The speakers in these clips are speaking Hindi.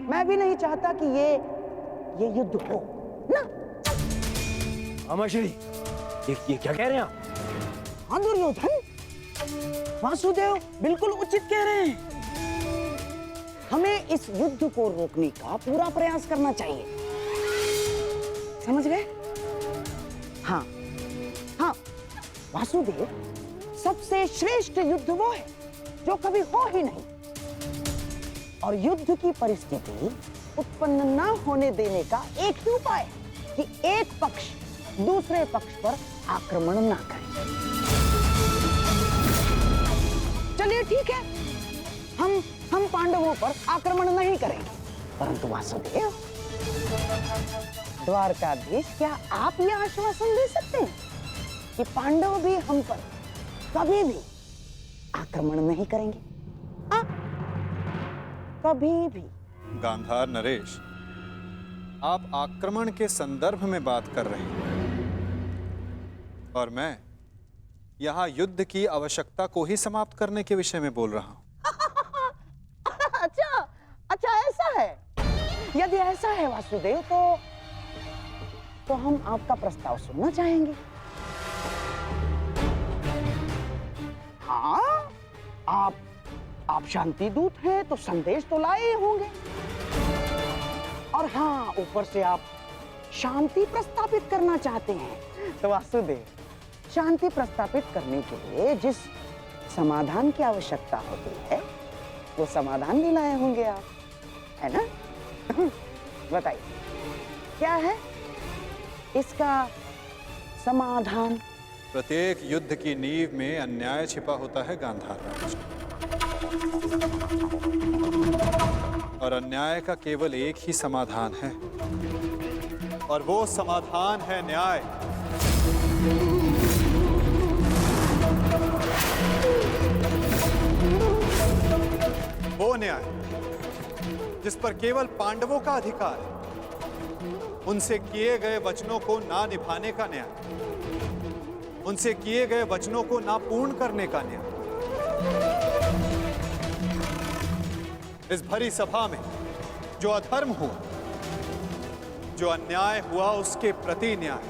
मैं भी नहीं चाहता कि ये युद्ध हो ना। मामाश्री, ये क्या कह रहे हैं आप? हाँ दुर्योधन, वासुदेव बिल्कुल उचित कह रहे हैं। हमें इस युद्ध को रोकने का पूरा प्रयास करना चाहिए, समझ गए? हाँ हाँ, वासुदेव, सबसे श्रेष्ठ युद्ध वो है जो कभी हो ही नहीं, और युद्ध की परिस्थिति उत्पन्न ना होने देने का एक ही उपाय है कि एक पक्ष दूसरे पक्ष पर आक्रमण ना करे। चलिए ठीक है, हम पांडवों पर आक्रमण नहीं करेंगे, परंतु वासुदेव, द्वारकाधीश, क्या आप यह आश्वासन दे सकते हैं कि पांडव भी हम पर कभी भी आक्रमण नहीं करेंगे? कभी भी। गांधार नरेश, आप आक्रमण के संदर्भ में बात कर रहे हैं और मैं यहाँ युद्ध की आवश्यकता को ही समाप्त करने के विषय में बोल रहा हूँ। अच्छा ऐसा है। यदि ऐसा है वासुदेव, तो हम आपका प्रस्ताव सुनना चाहेंगे। हाँ, आप शांति दूत हैं तो संदेश तो लाए होंगे, और हाँ, ऊपर से आप शांति प्रस्तापित करना चाहते हैं। तो वासुदेव, शांति प्रस्तापित करने के लिए जिस समाधान की आवश्यकता होती है वो समाधान भी लाए होंगे आप, है ना? बताइए क्या है इसका समाधान? प्रत्येक युद्ध की नींव में अन्याय छिपा होता है गांधार राज, और अन्याय का केवल एक ही समाधान है, और वो समाधान है न्याय। वो न्याय जिस पर केवल पांडवों का अधिकार है, उनसे किए गए वचनों को ना निभाने का न्याय, उनसे किए गए वचनों को ना पूर्ण करने का न्याय। इस भरी सभा में जो अधर्म हुआ, जो अन्याय हुआ, उसके प्रति न्याय।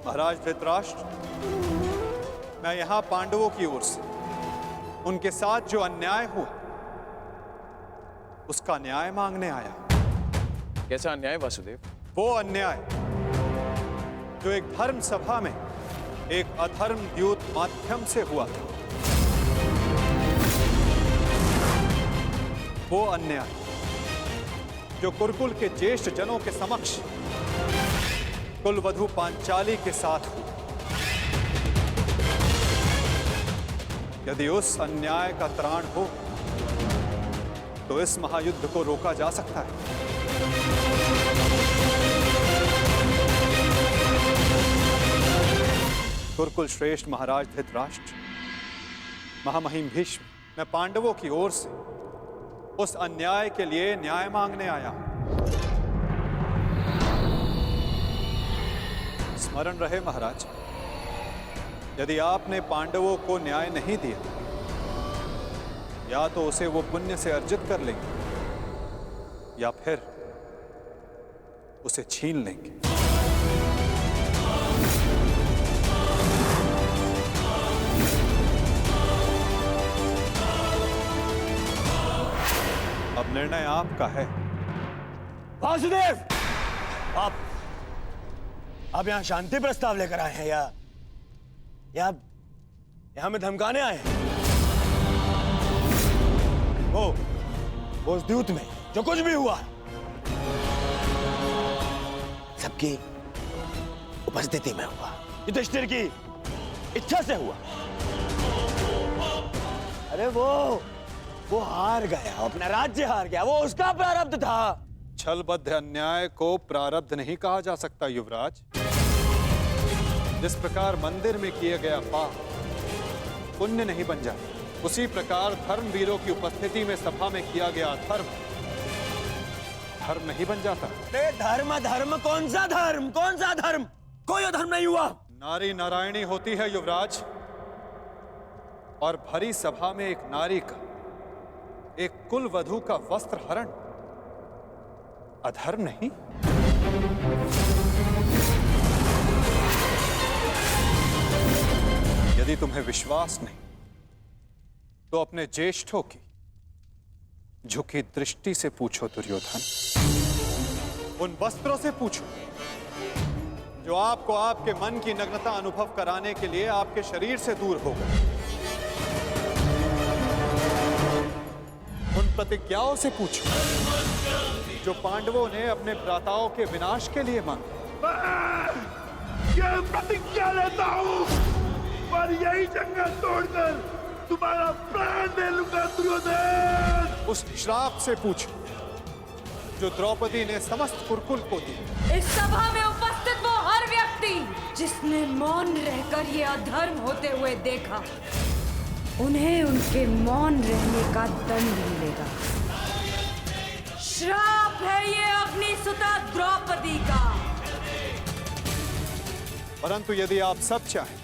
महाराज धृतराष्ट्र, मैं यहां पांडवों की ओर से उनके साथ जो अन्याय हुआ उसका न्याय मांगने आया। कैसा अन्याय वासुदेव? वो अन्याय जो एक धर्म सभा में एक अधर्म द्यूत माध्यम से हुआ था। वो अन्याय जो कुरुकुल के ज्येष्ठ जनों के समक्ष कुलवधू पांचाली के साथ हुआ। यदि उस अन्याय का त्राण हो तो इस महायुद्ध को रोका जा सकता है। कुरुकुल श्रेष्ठ महाराज धृतराष्ट्र, महामहिम भीष्म, मैं पांडवों की ओर से उस अन्याय के लिए न्याय मांगने आया हूं। स्मरण रहे महाराज, यदि आपने पांडवों को न्याय नहीं दिया, या तो उसे वो पुण्य से अर्जित कर लेंगे या फिर उसे छीन लेंगे। अब निर्णय आपका है। वासुदेव, आप यहाँ शांति प्रस्ताव लेकर आए हैं या हमें धमकाने आए हैं? वो उस द्यूत में जो कुछ भी हुआ सबकी उपस्थिति में हुआ, युधिष्ठिर की इच्छा से हुआ। अरे वो हार गया, अपना राज्य हार गया, वो उसका प्रारब्ध था। छलबद्ध अन्याय को प्रारब्ध नहीं कहा जा सकता युवराज। जिस प्रकार मंदिर में किया गया पाप पुण्य नहीं बन जाता, उसी प्रकार धर्मवीरों की उपस्थिति में सभा में किया गया धर्म धर्म नहीं बन जाता। धर्म कौन सा धर्म? कोई धर्म नहीं हुआ। नारी नारायणी होती है युवराज, और भरी सभा में एक नारी का एक कुल वधू का वस्त्र हरण अधर्म नहीं? यदि तुम्हें विश्वास नहीं तो अपने ज्येष्ठों की झुकी दृष्टि से पूछो दुर्योधन। उन वस्त्रों से पूछो जो आपको आपके मन की नग्नता अनुभव कराने के लिए आपके शरीर से दूर हो गए। उन प्रतिज्ञाओं से पूछो जो पांडवों ने अपने भ्राताओं के विनाश के लिए मांगी। ये प्रतिज्ञा लेता हूं और यही जंगल तोड़कर तुम्हारा प्राण दे लूंगा दुर्योधन। उस श्राप से पूछो जो द्रौपदी ने समस्त कुरुकुल को दिया। इस सभा में उपस्थित वो हर व्यक्ति जिसने मौन रहकर ये अधर्म होते हुए देखा, उन्हें उनके मौन रहने का दंड मिलेगा। श्राप है ये अपनी सुता द्रौपदी का। परंतु यदि आप सब चाहें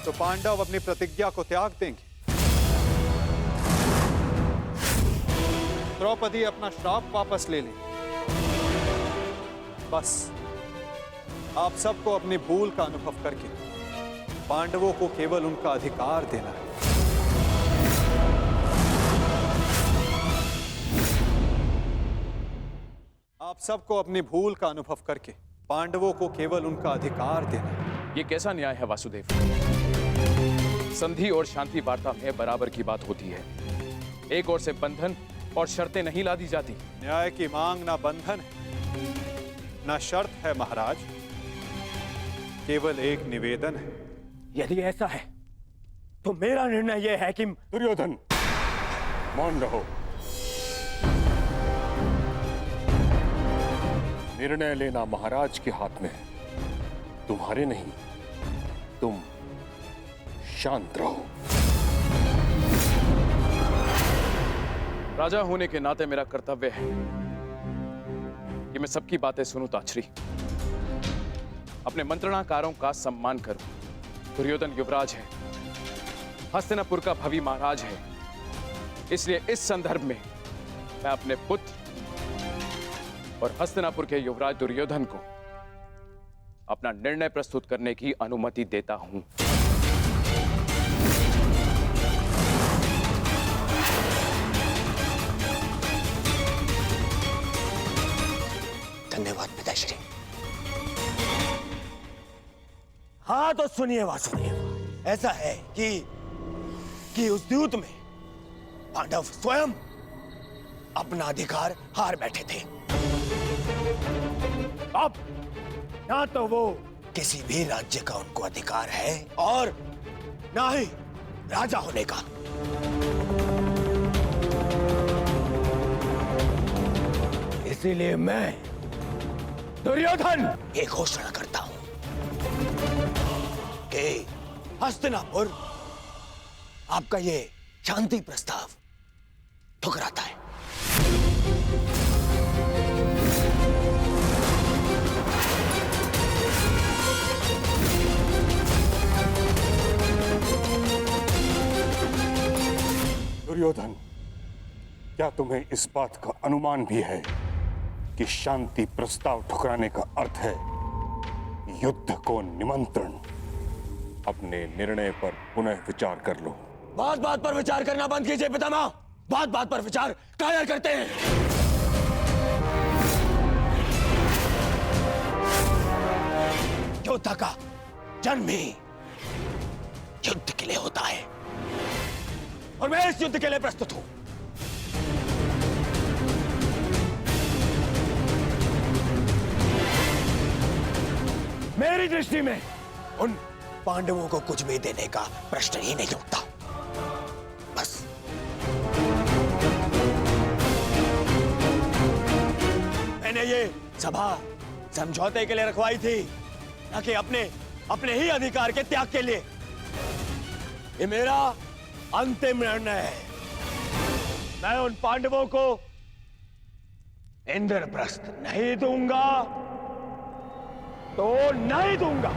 तो पांडव अपनी प्रतिज्ञा को त्याग देंगे। द्रौपदी अपना श्राप वापस ले लेंगे। बस आप सबको अपनी भूल का अनुभव करके पांडवों को केवल उनका अधिकार देना है। आप सबको अपनी भूल का अनुभव करके पांडवों को केवल उनका अधिकार देना है। ये कैसा न्याय है वासुदेव? संधि और शांति वार्ता में बराबर की बात होती है। एक ओर से बंधन और शर्तें नहीं लादी जाती। न्याय की मांग ना बंधन है ना शर्त है महाराज, केवल एक निवेदन है। यदि ऐसा है तो मेरा निर्णय यह है कि दुर्योधन, मौन रहो। निर्णय लेना महाराज के हाथ में है, तुम्हारे नहीं। तुम शांत रहो। राजा होने के नाते मेरा कर्तव्य है कि मैं सबकी बातें सुनूं ताछरी, अपने मंत्रणाकारों का सम्मान करूं। दुर्योधन युवराज है, हस्तिनापुर का भवी महाराज है, इसलिए इस संदर्भ में मैं अपने पुत्र और हस्तिनापुर के युवराज दुर्योधन को अपना निर्णय प्रस्तुत करने की अनुमति देता हूं। धन्यवाद पिताश्री। हाँ तो सुनिए वासुदेव, ऐसा है कि उस द्यूत में पांडव स्वयं अपना अधिकार हार बैठे थे। अब ना तो वो किसी भी राज्य का उनको अधिकार है और ना ही राजा होने का। इसीलिए मैं दुर्योधन ये घोषणा करता हूं कि हस्तिनापुर आपका ये शांति प्रस्ताव ठुकराता है। दुर्योधन, क्या तुम्हें इस बात का अनुमान भी है कि शांति प्रस्ताव ठुकराने का अर्थ है युद्ध को निमंत्रण? अपने निर्णय पर पुनः विचार कर लो। बात बात पर विचार करना बंद कीजिए पितामह। बात बात पर विचार कायर करते हैं। योद्धा का जन्म ही युद्ध के लिए होता है और मैं इस युद्ध के लिए प्रस्तुत हूं। मेरी दृष्टि में उन पांडवों को कुछ भी देने का प्रश्न ही नहीं उठता। बस मैंने ये सभा समझौते के लिए रखवाई थी, ना कि अपने ही अधिकार के त्याग के लिए। ये मेरा अंतिम निर्णय है। मैं उन पांडवों को इंद्रप्रस्थ नहीं दूंगा तो नहीं दूंगा।